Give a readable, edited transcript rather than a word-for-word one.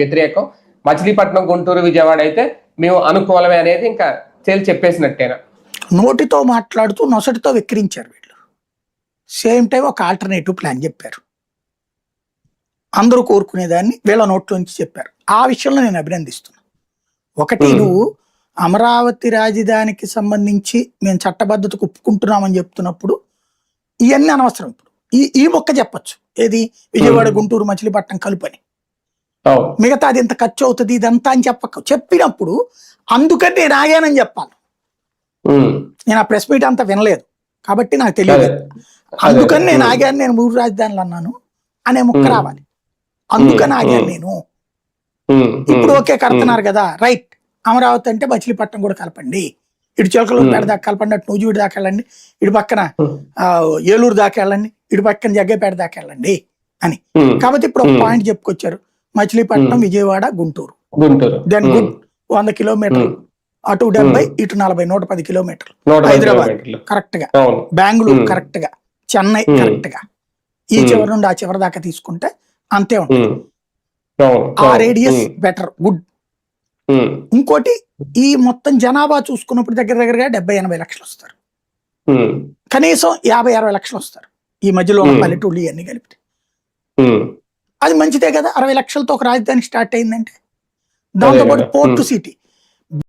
వ్యతిరేకం. మచిలీపట్నం, గుంటూరు, విజయవాడ అయితే మేము అనుకూలమే అనేది ఇంకా చెప్పేసినట్టేనా? నోటితో మాట్లాడుతూ నొసటితో వెక్కిరించారు వీళ్ళు. సేమ్ టైం ఒక ఆల్టర్నేటివ్ ప్లాన్ చెప్పారు. అందరూ కోరుకునేదాన్ని వీళ్ళ నోట్లోంచి చెప్పారు. ఆ విషయంలో నేను అభినందిస్తున్నాను. ఒకటి, నువ్వు అమరావతి రాజధానికి సంబంధించి మేము చట్టబద్ధతకు ఒప్పుకుంటున్నామని చెప్తున్నప్పుడు ఇవన్నీ అనవసరం. ఇప్పుడు ఈ మొక్క చెప్పచ్చు, ఏది విజయవాడ, గుంటూరు, మచిలీపట్నం కలుపని. మిగతా అది ఎంత ఖర్చు అవుతుంది ఇదంతా అని చెప్పినప్పుడు అందుకని నేను ఆగానని చెప్పాలి. నేను ఆ ప్రెస్ మీట్ అంతా వినలేదు కాబట్టి నాకు తెలియదు. అందుకని నేను ఆగాను, నేను 3 రాజధానులు అన్నాను అనే ముక్క రావాలి. అందుకని ఆగాను నేను. ఇప్పుడు ఓకే కడుతున్నారు కదా, రైట్. అమరావతి అంటే మచిలీపట్నం కూడా కలపండి, ఇటు చిలకలూరుపేట దాకా కలపండి, అటు నూజివీడు దాకా వెళ్ళండి, ఇటు పక్కన ఏలూరు దాకా వెళ్ళండి, ఇటు పక్కన జగ్గైపేట దాకా వెళ్ళండి అని. కాబట్టి ఇప్పుడు ఒక పాయింట్ చెప్పుకొచ్చారు, మచిలీపట్నం, విజయవాడ, గుంటూరు. దెన్ గుడ్ 100 కిలోమీటర్లు, అటు 70, ఇటు 40, 110 కిలోమీటర్లు. హైదరాబాద్ కరెక్ట్ గా, బెంగళూరు కరెక్ట్ గా, చెన్నై కరెక్ట్ గా, ఈ చివరి నుండి ఆ చివరి దాకా తీసుకుంటే అంతే ఉంటుంది. ఆ రేడియస్ బెటర్, గుడ్. ఇంకోటి, ఈ మొత్తం జనాభా చూసుకున్నప్పుడు దగ్గరగా 70-80 లక్షలు వస్తారు, కనీసం 50-60 లక్షలు వస్తారు ఈ మధ్యలో ఉన్న పల్లెటూళ్ళు ఇవన్నీ కలిపితే. అది మంచిదే కదా. 60 లక్షలతో ఒక రాజధాని స్టార్ట్ అయిందంటే, దాంతోపాటు పోర్టు సిటీ